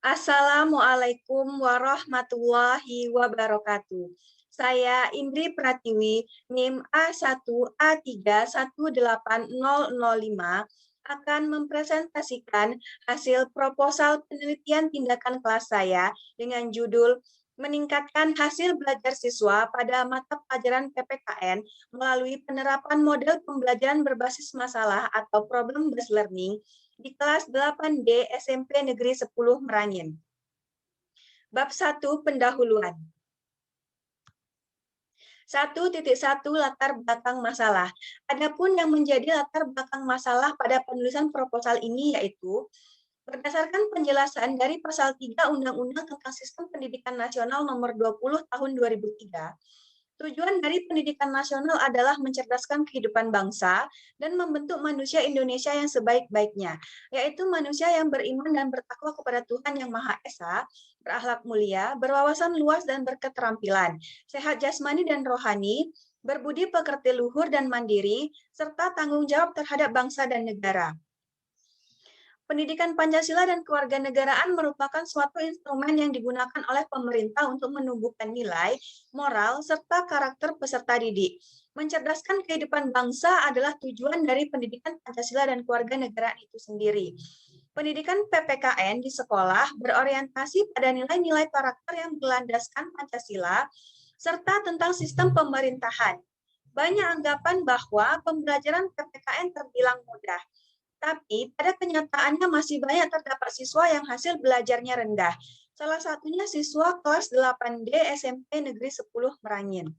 Assalamualaikum warahmatullahi wabarakatuh. Saya Indri Pratiwi, NIM A1A318005, akan mempresentasikan hasil proposal penelitian tindakan kelas saya dengan judul Meningkatkan hasil belajar siswa pada mata pelajaran PPKN melalui penerapan model pembelajaran berbasis masalah atau problem-based learning di kelas 8D SMP Negeri 10 Merangin. Bab 1 Pendahuluan. 1.1 Latar belakang masalah. Adapun yang menjadi latar belakang masalah pada penulisan proposal ini yaitu berdasarkan penjelasan dari pasal 3 Undang-Undang tentang Sistem Pendidikan Nasional Nomor 20 Tahun 2003, tujuan dari pendidikan nasional adalah mencerdaskan kehidupan bangsa dan membentuk manusia Indonesia yang sebaik-baiknya, yaitu manusia yang beriman dan bertakwa kepada Tuhan Yang Maha Esa, berakhlak mulia, berwawasan luas dan berketerampilan, sehat jasmani dan rohani, berbudi pekerti luhur dan mandiri, serta tanggung jawab terhadap bangsa dan negara. Pendidikan Pancasila dan kewarganegaraan merupakan suatu instrumen yang digunakan oleh pemerintah untuk menumbuhkan nilai, moral, serta karakter peserta didik. Mencerdaskan kehidupan bangsa adalah tujuan dari pendidikan Pancasila dan kewarganegaraan itu sendiri. Pendidikan PPKN di sekolah berorientasi pada nilai-nilai karakter yang berlandaskan Pancasila, serta tentang sistem pemerintahan. Banyak anggapan bahwa pembelajaran PPKN terbilang mudah. Tapi pada kenyataannya masih banyak terdapat siswa yang hasil belajarnya rendah. Salah satunya siswa kelas 8D SMP Negeri 10 Merangin.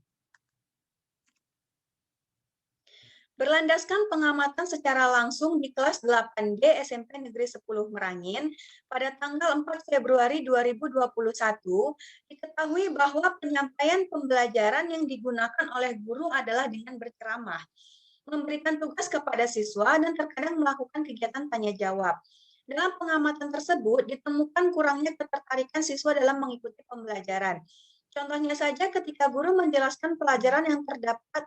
Berlandaskan pengamatan secara langsung di kelas 8D SMP Negeri 10 Merangin, pada tanggal 4 Februari 2021, diketahui bahwa penyampaian pembelajaran yang digunakan oleh guru adalah dengan berceramah, memberikan tugas kepada siswa, dan terkadang melakukan kegiatan tanya jawab. Dalam pengamatan tersebut, ditemukan kurangnya ketertarikan siswa dalam mengikuti pembelajaran. Contohnya saja ketika guru menjelaskan pelajaran yang terdapat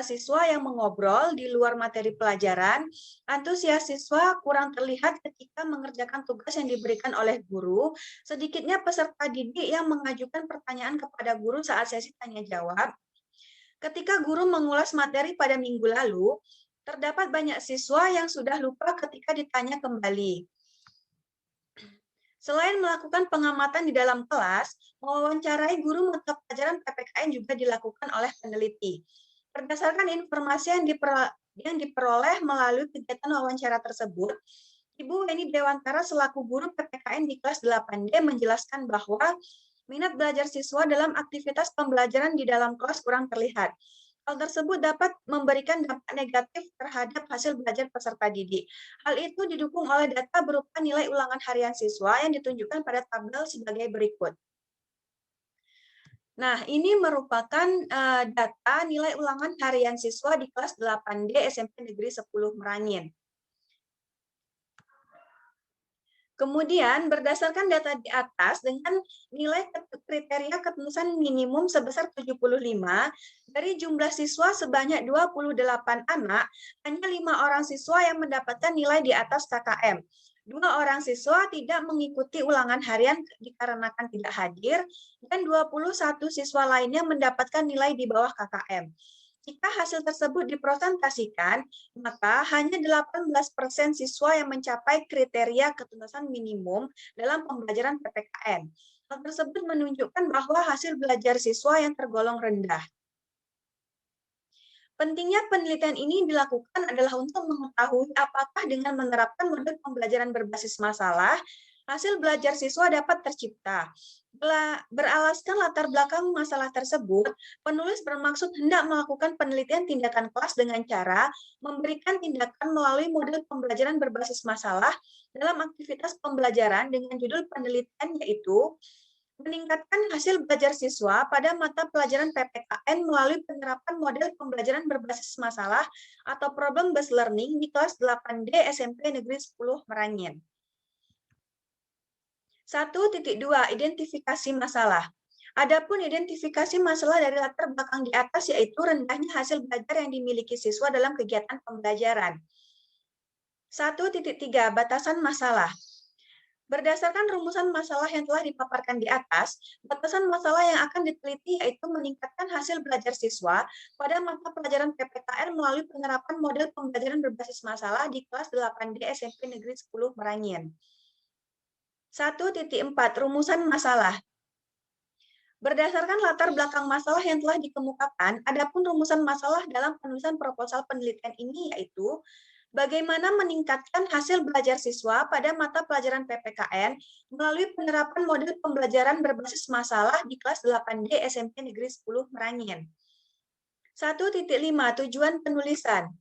siswa yang mengobrol di luar materi pelajaran, antusias siswa kurang terlihat ketika mengerjakan tugas yang diberikan oleh guru, sedikitnya peserta didik yang mengajukan pertanyaan kepada guru saat sesi tanya jawab. Ketika guru mengulas materi pada minggu lalu, terdapat banyak siswa yang sudah lupa ketika ditanya kembali. Selain melakukan pengamatan di dalam kelas, mewawancarai guru mata pelajaran PPKN juga dilakukan oleh peneliti. Berdasarkan informasi yang diperoleh melalui kegiatan wawancara tersebut, Ibu Weni Dewantara selaku guru PPKN di kelas 8D menjelaskan bahwa minat belajar siswa dalam aktivitas pembelajaran di dalam kelas kurang terlihat. Hal tersebut dapat memberikan dampak negatif terhadap hasil belajar peserta didik. Hal itu didukung oleh data berupa nilai ulangan harian siswa yang ditunjukkan pada tabel sebagai berikut. Nah, ini merupakan data nilai ulangan harian siswa di kelas 8D SMP Negeri 10 Merangin. Kemudian, berdasarkan data di atas, dengan nilai kriteria ketulusan minimum sebesar 75, dari jumlah siswa sebanyak 28 anak, hanya 5 orang siswa yang mendapatkan nilai di atas KKM. 2 orang siswa tidak mengikuti ulangan harian dikarenakan tidak hadir, dan 21 siswa lainnya mendapatkan nilai di bawah KKM. Jika hasil tersebut dipresentasikan, maka hanya 18% siswa yang mencapai kriteria ketulusan minimum dalam pembelajaran PPKN. Hal tersebut menunjukkan bahwa hasil belajar siswa yang tergolong rendah. Pentingnya penelitian ini dilakukan adalah untuk mengetahui apakah dengan menerapkan model pembelajaran berbasis masalah, hasil belajar siswa dapat tercipta. Beralaskan latar belakang masalah tersebut, penulis bermaksud hendak melakukan penelitian tindakan kelas dengan cara memberikan tindakan melalui model pembelajaran berbasis masalah dalam aktivitas pembelajaran dengan judul penelitian yaitu meningkatkan hasil belajar siswa pada mata pelajaran PPKN melalui penerapan model pembelajaran berbasis masalah atau problem-based learning di kelas 8D SMP Negeri 10 Merangin. 1.2 Identifikasi masalah. Adapun identifikasi masalah dari latar belakang di atas yaitu rendahnya hasil belajar yang dimiliki siswa dalam kegiatan pembelajaran. 1.3 Batasan masalah. Berdasarkan rumusan masalah yang telah dipaparkan di atas, batasan masalah yang akan diteliti yaitu meningkatkan hasil belajar siswa pada mata pelajaran PPKN melalui penerapan model pembelajaran berbasis masalah di kelas 8D SMP Negeri 10 Merangin. 1.4 Rumusan masalah. Berdasarkan latar belakang masalah yang telah dikemukakan, adapun rumusan masalah dalam penulisan proposal penelitian ini yaitu bagaimana meningkatkan hasil belajar siswa pada mata pelajaran PPKN melalui penerapan model pembelajaran berbasis masalah di kelas 8D SMP Negeri 10 Merangin. 1.5 Tujuan penulisan.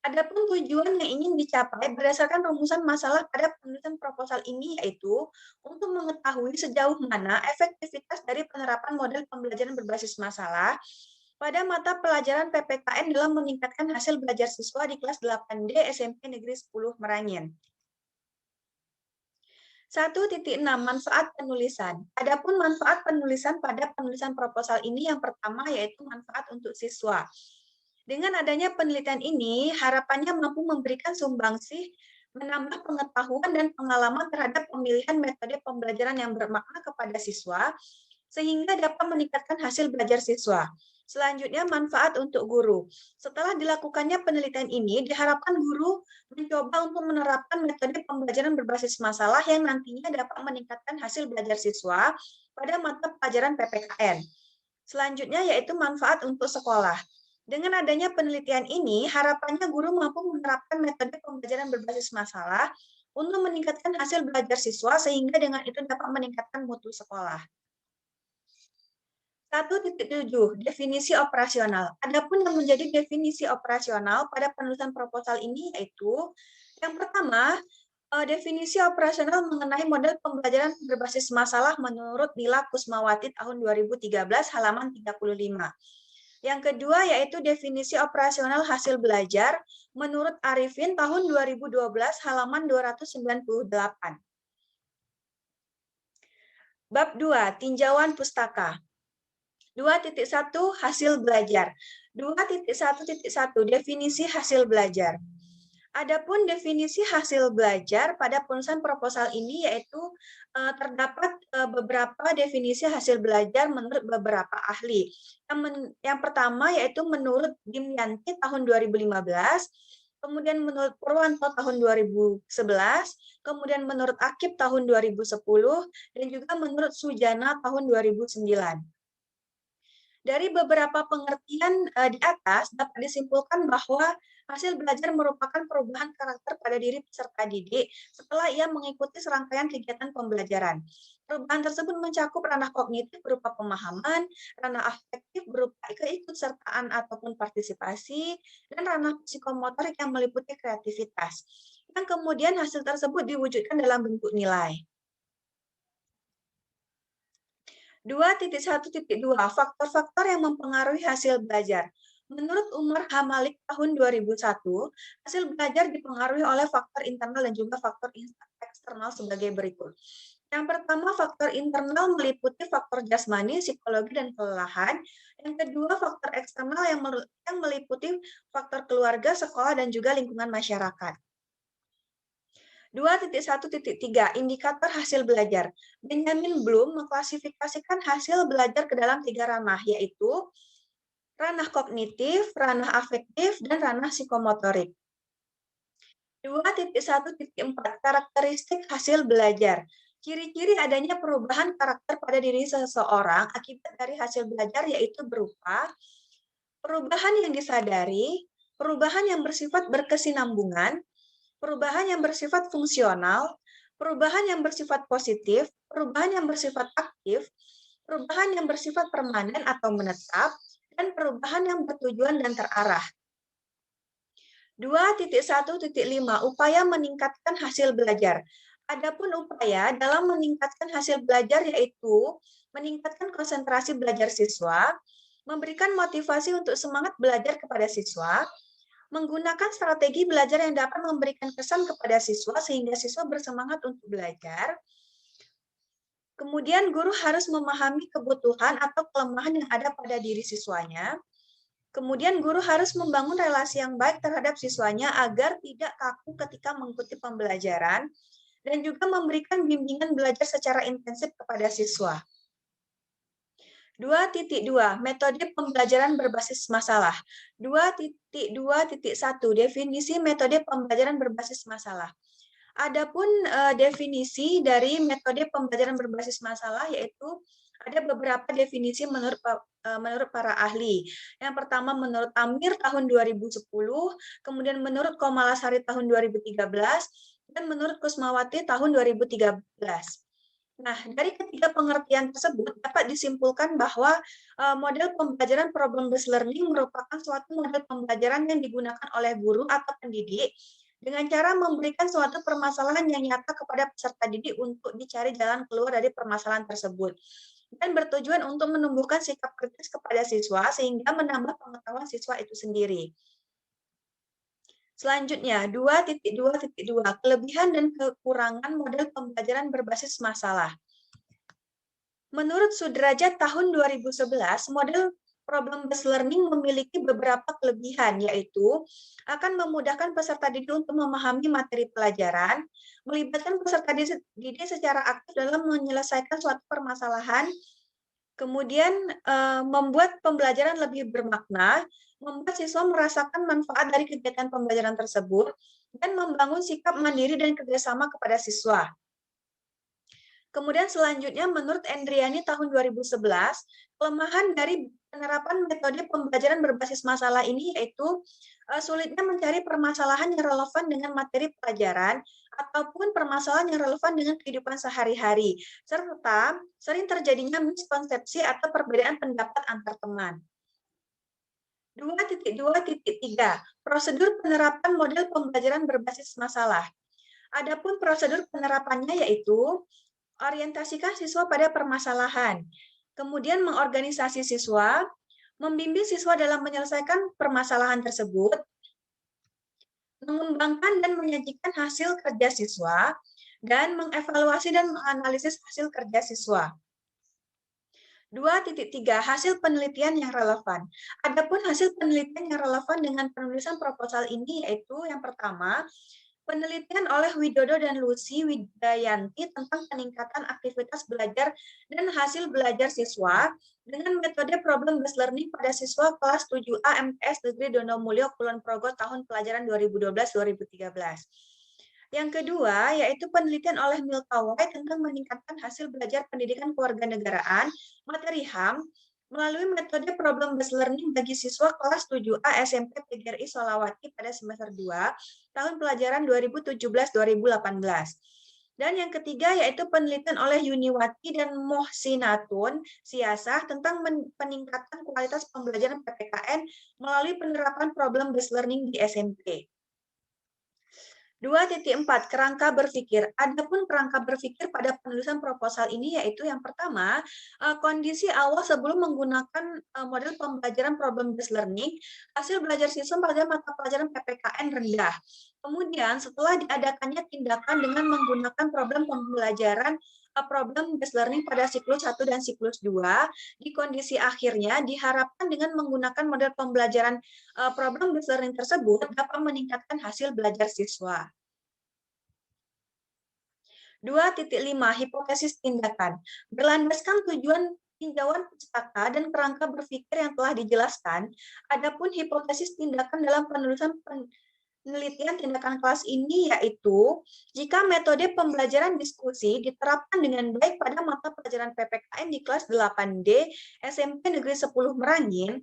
Adapun tujuan yang ingin dicapai berdasarkan rumusan masalah pada penulisan proposal ini yaitu untuk mengetahui sejauh mana efektivitas dari penerapan model pembelajaran berbasis masalah pada mata pelajaran PPKN dalam meningkatkan hasil belajar siswa di kelas 8D SMP Negeri 10 Merangin. 1.6 Manfaat penulisan. Adapun manfaat penulisan pada penulisan proposal ini yang pertama yaitu manfaat untuk siswa. Dengan adanya penelitian ini, harapannya mampu memberikan sumbangsih menambah pengetahuan dan pengalaman terhadap pemilihan metode pembelajaran yang bermakna kepada siswa, sehingga dapat meningkatkan hasil belajar siswa. Selanjutnya, manfaat untuk guru. Setelah dilakukannya penelitian ini, diharapkan guru mencoba untuk menerapkan metode pembelajaran berbasis masalah yang nantinya dapat meningkatkan hasil belajar siswa pada mata pelajaran PPKN. Selanjutnya, yaitu manfaat untuk sekolah. Dengan adanya penelitian ini, harapannya guru mampu menerapkan metode pembelajaran berbasis masalah untuk meningkatkan hasil belajar siswa, sehingga dengan itu dapat meningkatkan mutu sekolah. 1.7 Definisi operasional. Adapun yang menjadi definisi operasional pada penulisan proposal ini yaitu yang pertama, definisi operasional mengenai model pembelajaran berbasis masalah menurut Nila Kusmawati tahun 2013 halaman 35. Yang kedua yaitu definisi operasional hasil belajar menurut Arifin tahun 2012 halaman 298. Bab 2, tinjauan pustaka. 2.1 Hasil belajar. 2.1.1 Definisi hasil belajar. Adapun definisi hasil belajar pada penulisan proposal ini yaitu terdapat beberapa definisi hasil belajar menurut beberapa ahli. Yang pertama yaitu menurut Dimyanti tahun 2015, kemudian menurut Purwanto tahun 2011, kemudian menurut Akib tahun 2010, dan juga menurut Sujana tahun 2009. Dari beberapa pengertian di atas dapat disimpulkan bahwa hasil belajar merupakan perubahan karakter pada diri peserta didik setelah ia mengikuti serangkaian kegiatan pembelajaran. Perubahan tersebut mencakup ranah kognitif berupa pemahaman, ranah afektif berupa keikutsertaan ataupun partisipasi, dan ranah psikomotorik yang meliputi kreativitas. Yang kemudian hasil tersebut diwujudkan dalam bentuk nilai. 2.1.2 Faktor-faktor yang mempengaruhi hasil belajar. Menurut Umar Hamalik tahun 2001, hasil belajar dipengaruhi oleh faktor internal dan juga faktor eksternal sebagai berikut. Yang pertama, faktor internal meliputi faktor jasmani, psikologi, dan kelelahan. Yang kedua, faktor eksternal yang meliputi faktor keluarga, sekolah, dan juga lingkungan masyarakat. 2.1.3 Indikator hasil belajar. Benjamin Bloom mengklasifikasikan hasil belajar ke dalam 3 ranah, yaitu ranah kognitif, ranah afektif, dan ranah psikomotorik. 2.1.4 Karakteristik hasil belajar. Ciri-ciri adanya perubahan karakter pada diri seseorang akibat dari hasil belajar yaitu berupa perubahan yang disadari, perubahan yang bersifat berkesinambungan, perubahan yang bersifat fungsional, perubahan yang bersifat positif, perubahan yang bersifat aktif, perubahan yang bersifat permanen atau menetap, dan perubahan yang bertujuan dan terarah. 2.1.5 Upaya meningkatkan hasil belajar. Adapun upaya dalam meningkatkan hasil belajar yaitu meningkatkan konsentrasi belajar siswa, memberikan motivasi untuk semangat belajar kepada siswa, menggunakan strategi belajar yang dapat memberikan kesan kepada siswa sehingga siswa bersemangat untuk belajar. Kemudian guru harus memahami kebutuhan atau kelemahan yang ada pada diri siswanya. Kemudian guru harus membangun relasi yang baik terhadap siswanya agar tidak kaku ketika mengikuti pembelajaran. dan juga memberikan bimbingan belajar secara intensif kepada siswa. 2.2 Metode pembelajaran berbasis masalah. 2.2.1 Definisi metode pembelajaran berbasis masalah. Adapun definisi dari metode pembelajaran berbasis masalah yaitu ada beberapa definisi menurut para ahli. Yang pertama menurut Amir tahun 2010, kemudian menurut Komalasari tahun 2013, dan menurut Kusmawati tahun 2013. Nah, dari ketiga pengertian tersebut dapat disimpulkan bahwa model pembelajaran problem-based learning merupakan suatu model pembelajaran yang digunakan oleh guru atau pendidik dengan cara memberikan suatu permasalahan yang nyata kepada peserta didik untuk dicari jalan keluar dari permasalahan tersebut dan bertujuan untuk menumbuhkan sikap kritis kepada siswa sehingga menambah pengetahuan siswa itu sendiri. Selanjutnya, 2.2.2 Kelebihan dan kekurangan model pembelajaran berbasis masalah. Menurut Sudrajat tahun 2011, model problem-based learning memiliki beberapa kelebihan, yaitu akan memudahkan peserta didik untuk memahami materi pelajaran, melibatkan peserta didik secara aktif dalam menyelesaikan suatu permasalahan, kemudian membuat pembelajaran lebih bermakna, membuat siswa merasakan manfaat dari kegiatan pembelajaran tersebut, dan membangun sikap mandiri dan kerjasama kepada siswa. Kemudian selanjutnya menurut Endriani tahun 2011, kelemahan dari penerapan metode pembelajaran berbasis masalah ini yaitu sulitnya mencari permasalahan yang relevan dengan materi pelajaran ataupun permasalahan yang relevan dengan kehidupan sehari-hari, serta sering terjadinya miskonsepsi atau perbedaan pendapat antar teman. 2.2.3 Prosedur penerapan model pembelajaran berbasis masalah. Adapun prosedur penerapannya yaitu orientasikan siswa pada permasalahan, kemudian mengorganisasi siswa, membimbing siswa dalam menyelesaikan permasalahan tersebut, mengembangkan dan menyajikan hasil kerja siswa, dan mengevaluasi dan menganalisis hasil kerja siswa. 2.3 Hasil penelitian yang relevan. Adapun hasil penelitian yang relevan dengan penulisan proposal ini yaitu yang pertama, penelitian oleh Widodo dan Lucy Widayanti tentang peningkatan aktivitas belajar dan hasil belajar siswa dengan metode problem-based learning pada siswa kelas 7A MTS Negeri Donomulyo Kulon Progo tahun pelajaran 2012-2013. Yang kedua, yaitu penelitian oleh Milka White tentang meningkatkan hasil belajar pendidikan kewarganegaraan, materi HAM, melalui metode problem-based learning bagi siswa kelas 7A SMP PGRI Solawati pada semester 2, tahun pelajaran 2017-2018. Dan yang ketiga, yaitu penelitian oleh Yuniwati dan Mohsinatun Siasah tentang peningkatan kualitas pembelajaran PPKN melalui penerapan problem-based learning di SMP. 2.4 Kerangka berpikir. Adapun kerangka berpikir pada penulisan proposal ini yaitu yang pertama, kondisi awal sebelum menggunakan model pembelajaran problem-based learning, hasil belajar siswa pada mata pelajaran PPKN rendah. Kemudian setelah diadakannya tindakan dengan menggunakan problem pembelajaran problem-based learning pada siklus 1 dan siklus 2, di kondisi akhirnya diharapkan dengan menggunakan model pembelajaran problem-based learning tersebut dapat meningkatkan hasil belajar siswa. 2.5 Hipotesis tindakan. Berlandaskan tujuan tinjauan pustaka dan kerangka berpikir yang telah dijelaskan, adapun hipotesis tindakan dalam penulisan penelitian tindakan kelas ini yaitu jika metode pembelajaran diskusi diterapkan dengan baik pada mata pelajaran PPKN di kelas 8D SMP Negeri 10 Merangin,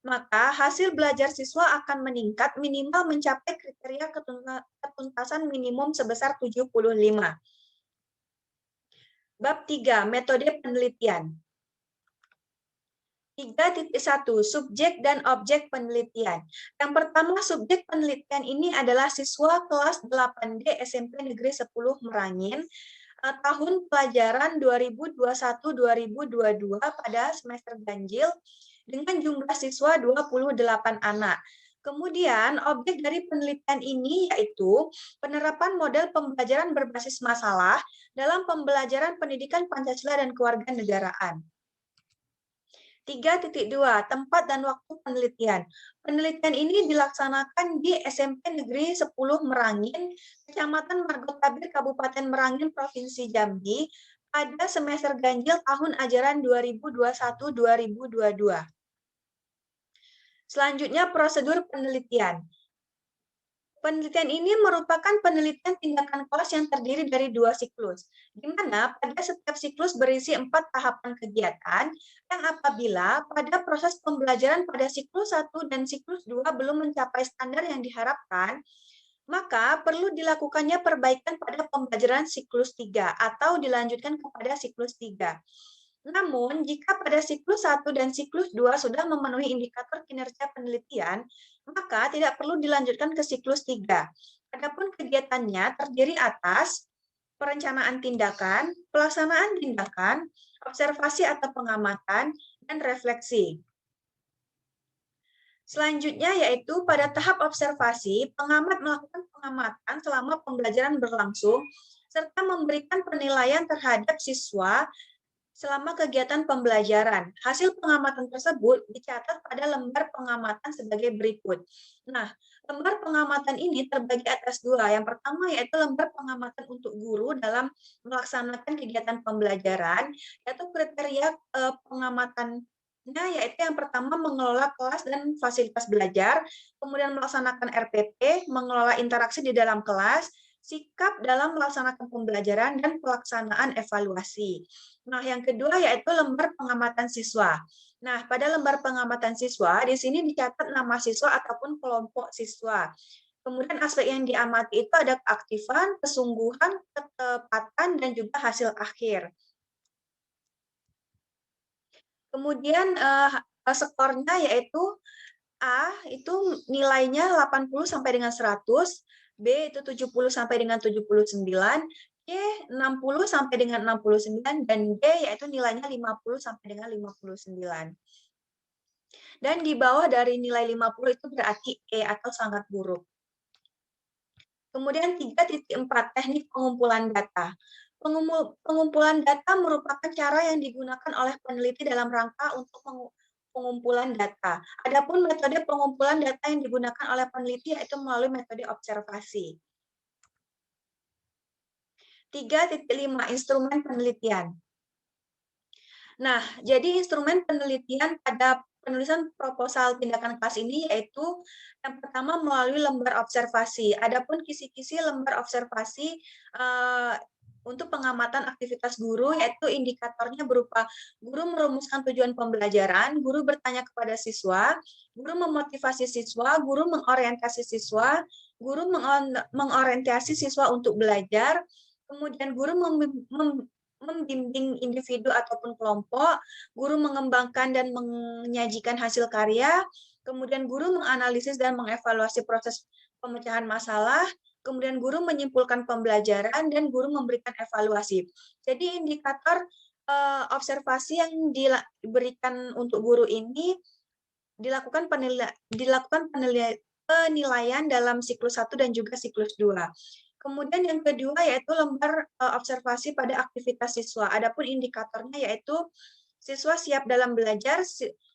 maka hasil belajar siswa akan meningkat minimal mencapai kriteria ketuntasan minimum sebesar 75. Bab 3. Metode penelitian. 3.1 Subjek dan objek penelitian. Yang pertama, subjek penelitian ini adalah siswa kelas 8D SMP Negeri 10 Merangin tahun pelajaran 2021-2022 pada semester ganjil dengan jumlah siswa 28 anak. Kemudian, objek dari penelitian ini yaitu penerapan model pembelajaran berbasis masalah dalam pembelajaran pendidikan Pancasila dan kewarganegaraan. 3.2 Tempat dan waktu penelitian. Penelitian ini dilaksanakan di SMP Negeri 10 Merangin, Kecamatan Margotabir, Kabupaten Merangin, Provinsi Jambi, pada semester ganjil tahun ajaran 2021-2022. Selanjutnya, prosedur penelitian. Penelitian ini merupakan penelitian tindakan kelas yang terdiri dari 2 siklus, di mana pada setiap siklus berisi 4 tahapan kegiatan yang apabila pada proses pembelajaran pada siklus 1 dan siklus 2 belum mencapai standar yang diharapkan, maka perlu dilakukannya perbaikan pada pembelajaran siklus 3 atau dilanjutkan kepada siklus 3. Namun, jika pada siklus 1 dan siklus 2 sudah memenuhi indikator kinerja penelitian, maka tidak perlu dilanjutkan ke siklus 3. Adapun kegiatannya terdiri atas perencanaan tindakan, pelaksanaan tindakan, observasi atau pengamatan, dan refleksi. Selanjutnya yaitu pada tahap observasi, pengamat melakukan pengamatan selama pembelajaran berlangsung, serta memberikan penilaian terhadap siswa selama kegiatan pembelajaran. Hasil pengamatan tersebut dicatat pada lembar pengamatan sebagai berikut. Nah, lembar pengamatan ini terbagi atas 2. Yang pertama yaitu lembar pengamatan untuk guru dalam melaksanakan kegiatan pembelajaran, yaitu kriteria pengamatannya yaitu yang pertama mengelola kelas dan fasilitas belajar, kemudian melaksanakan RPP, mengelola interaksi di dalam kelas, sikap dalam melaksanakan pembelajaran, dan pelaksanaan evaluasi. Nah, yang kedua yaitu lembar pengamatan siswa. Nah, pada lembar pengamatan siswa, di sini dicatat nama siswa ataupun kelompok siswa. Kemudian aspek yang diamati itu ada keaktifan, kesungguhan, ketepatan, dan juga hasil akhir. Kemudian skornya yaitu A itu nilainya 80 sampai dengan 100, B itu 70 sampai dengan 79, C 60 sampai dengan 69, dan D yaitu nilainya 50 sampai dengan 59. Dan di bawah dari nilai 50 itu berarti E atau sangat buruk. Kemudian 3.4 teknik pengumpulan data. Pengumpulan data merupakan cara yang digunakan oleh peneliti dalam rangka untuk pengumpulan data. Adapun metode pengumpulan data yang digunakan oleh peneliti yaitu melalui metode observasi. 3.5 Instrumen penelitian. Nah, jadi instrumen penelitian pada penulisan proposal tindakan kelas ini yaitu yang pertama melalui lembar observasi. Adapun kisi-kisi lembar observasi untuk pengamatan aktivitas guru yaitu indikatornya berupa guru merumuskan tujuan pembelajaran, guru bertanya kepada siswa, guru memotivasi siswa, guru mengorientasi siswa, guru mengorientasi siswa untuk belajar, kemudian guru membimbing individu ataupun kelompok, guru mengembangkan dan menyajikan hasil karya, kemudian guru menganalisis dan mengevaluasi proses pemecahan masalah, kemudian guru menyimpulkan pembelajaran, dan guru memberikan evaluasi. Jadi indikator observasi yang diberikan untuk guru ini dilakukan penilaian dalam siklus 1 dan juga siklus 2. Kemudian yang kedua yaitu lembar observasi pada aktivitas siswa. Adapun indikatornya yaitu siswa siap dalam belajar,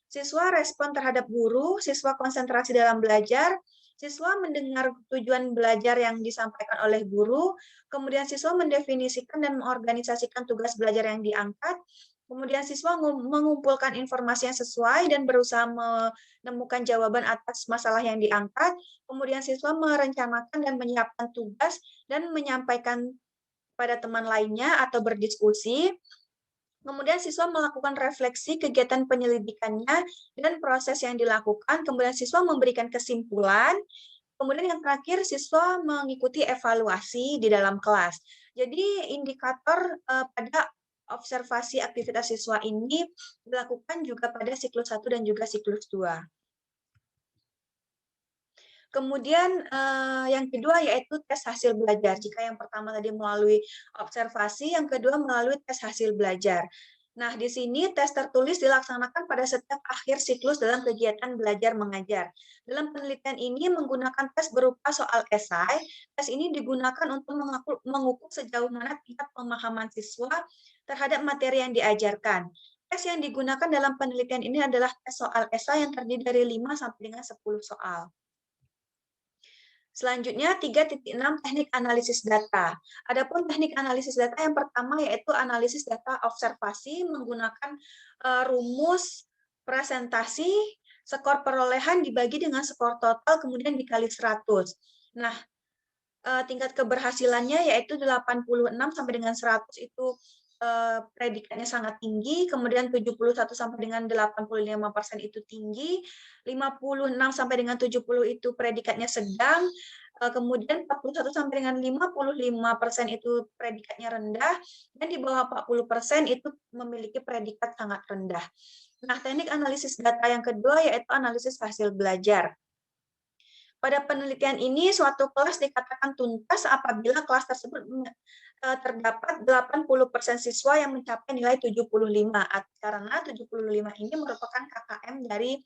siswa respon terhadap guru, siswa konsentrasi dalam belajar, siswa mendengar tujuan belajar yang disampaikan oleh guru, kemudian siswa mendefinisikan dan mengorganisasikan tugas belajar yang diangkat, kemudian siswa mengumpulkan informasi yang sesuai dan berusaha menemukan jawaban atas masalah yang diangkat, kemudian siswa merencanakan dan menyiapkan tugas dan menyampaikan pada teman lainnya atau berdiskusi. Kemudian siswa melakukan refleksi kegiatan penyelidikannya dan proses yang dilakukan. Kemudian siswa memberikan kesimpulan. Kemudian yang terakhir siswa mengikuti evaluasi di dalam kelas. Jadi indikator pada observasi aktivitas siswa ini dilakukan juga pada siklus 1 dan juga siklus 2. Kemudian yang kedua yaitu tes hasil belajar. Jika yang pertama tadi melalui observasi, yang kedua melalui tes hasil belajar. Nah, di sini tes tertulis dilaksanakan pada setiap akhir siklus dalam kegiatan belajar mengajar. Dalam penelitian ini menggunakan tes berupa soal esai. Tes ini digunakan untuk mengukur sejauh mana tingkat pemahaman siswa terhadap materi yang diajarkan. Tes yang digunakan dalam penelitian ini adalah tes soal esai yang terdiri dari 5 sampai dengan 10 soal. Selanjutnya 3.6 teknik analisis data. Adapun teknik analisis data yang pertama yaitu analisis data observasi menggunakan rumus presentasi, skor perolehan dibagi dengan skor total kemudian dikali 100. Nah, tingkat keberhasilannya yaitu 86 sampai dengan 100 itu predikatnya sangat tinggi, kemudian 71 sampai dengan 85% itu tinggi, 56 sampai dengan 70 itu predikatnya sedang, kemudian 41 sampai dengan 55% itu predikatnya rendah, dan di bawah 40% itu memiliki predikat sangat rendah. Nah, teknik analisis data yang kedua yaitu analisis hasil belajar. Pada penelitian ini, suatu kelas dikatakan tuntas apabila kelas tersebut terdapat 80% siswa yang mencapai nilai 75, karena 75 ini merupakan KKM dari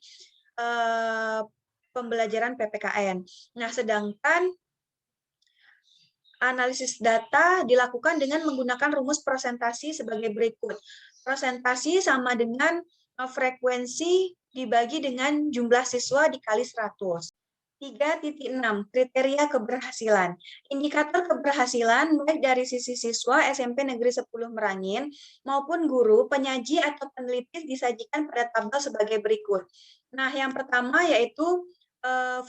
pembelajaran PPKN. Nah, sedangkan analisis data dilakukan dengan menggunakan rumus presentasi sebagai berikut. Presentasi sama dengan frekuensi dibagi dengan jumlah siswa dikali 100. 3.6 kriteria keberhasilan. Indikator keberhasilan baik dari sisi siswa SMP Negeri 10 Merangin maupun guru, penyaji atau peneliti disajikan pada tabel sebagai berikut. Nah, yang pertama yaitu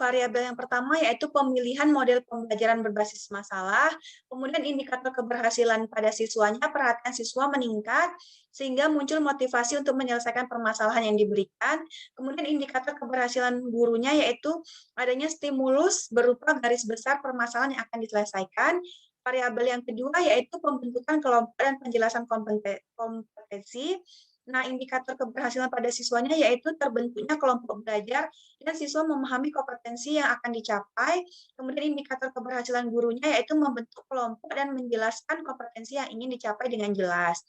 variabel yang pertama yaitu pemilihan model pembelajaran berbasis masalah, kemudian indikator keberhasilan pada siswanya, perhatian siswa meningkat sehingga muncul motivasi untuk menyelesaikan permasalahan yang diberikan, kemudian indikator keberhasilan gurunya yaitu adanya stimulus berupa garis besar permasalahan yang akan diselesaikan. Variabel yang kedua yaitu pembentukan kelompok dan penjelasan kompetensi. Nah, indikator keberhasilan pada siswanya yaitu terbentuknya kelompok belajar dan siswa memahami kompetensi yang akan dicapai. Kemudian indikator keberhasilan gurunya yaitu membentuk kelompok dan menjelaskan kompetensi yang ingin dicapai dengan jelas.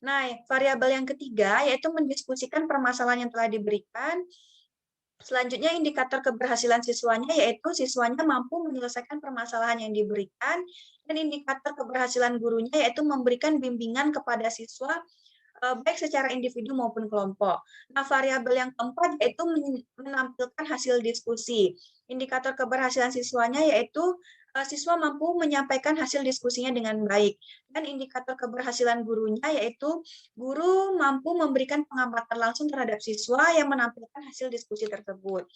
Nah, variabel yang ketiga yaitu mendiskusikan permasalahan yang telah diberikan. Selanjutnya indikator keberhasilan siswanya yaitu siswanya mampu menyelesaikan permasalahan yang diberikan, dan indikator keberhasilan gurunya yaitu memberikan bimbingan kepada siswa baik secara individu maupun kelompok. Nah, variabel yang keempat yaitu menampilkan hasil diskusi. Indikator keberhasilan siswanya yaitu siswa mampu menyampaikan hasil diskusinya dengan baik. Dan indikator keberhasilan gurunya yaitu guru mampu memberikan pengamatan langsung terhadap siswa yang menampilkan hasil diskusi tersebut.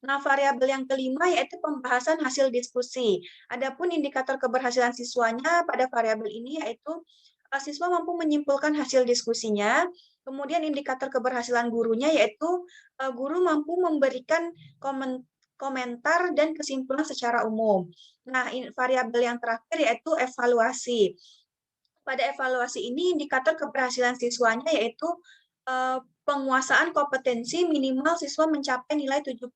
Nah, variabel yang kelima yaitu pembahasan hasil diskusi. Adapun indikator keberhasilan siswanya pada variabel ini yaitu siswa mampu menyimpulkan hasil diskusinya, kemudian indikator keberhasilan gurunya yaitu guru mampu memberikan komentar dan kesimpulan secara umum. Nah, variabel yang terakhir yaitu evaluasi. Pada evaluasi ini indikator keberhasilan siswanya yaitu penguasaan kompetensi minimal siswa mencapai nilai 75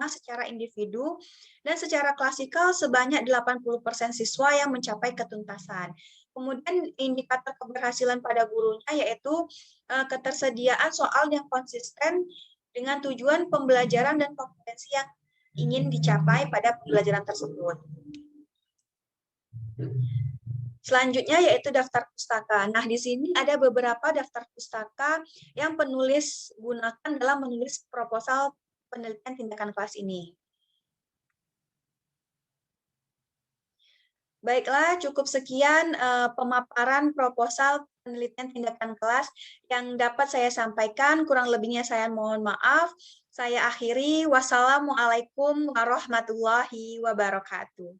secara individu dan secara klasikal sebanyak 80% siswa yang mencapai ketuntasan. Kemudian indikator keberhasilan pada gurunya yaitu ketersediaan soal yang konsisten dengan tujuan pembelajaran dan kompetensi yang ingin dicapai pada pembelajaran tersebut. Selanjutnya yaitu daftar pustaka. Nah, di sini ada beberapa daftar pustaka yang penulis gunakan dalam menulis proposal penelitian tindakan kelas ini. Baiklah, cukup sekian pemaparan proposal penelitian tindakan kelas yang dapat saya sampaikan. Kurang lebihnya saya mohon maaf. Saya akhiri. Wassalamualaikum warahmatullahi wabarakatuh.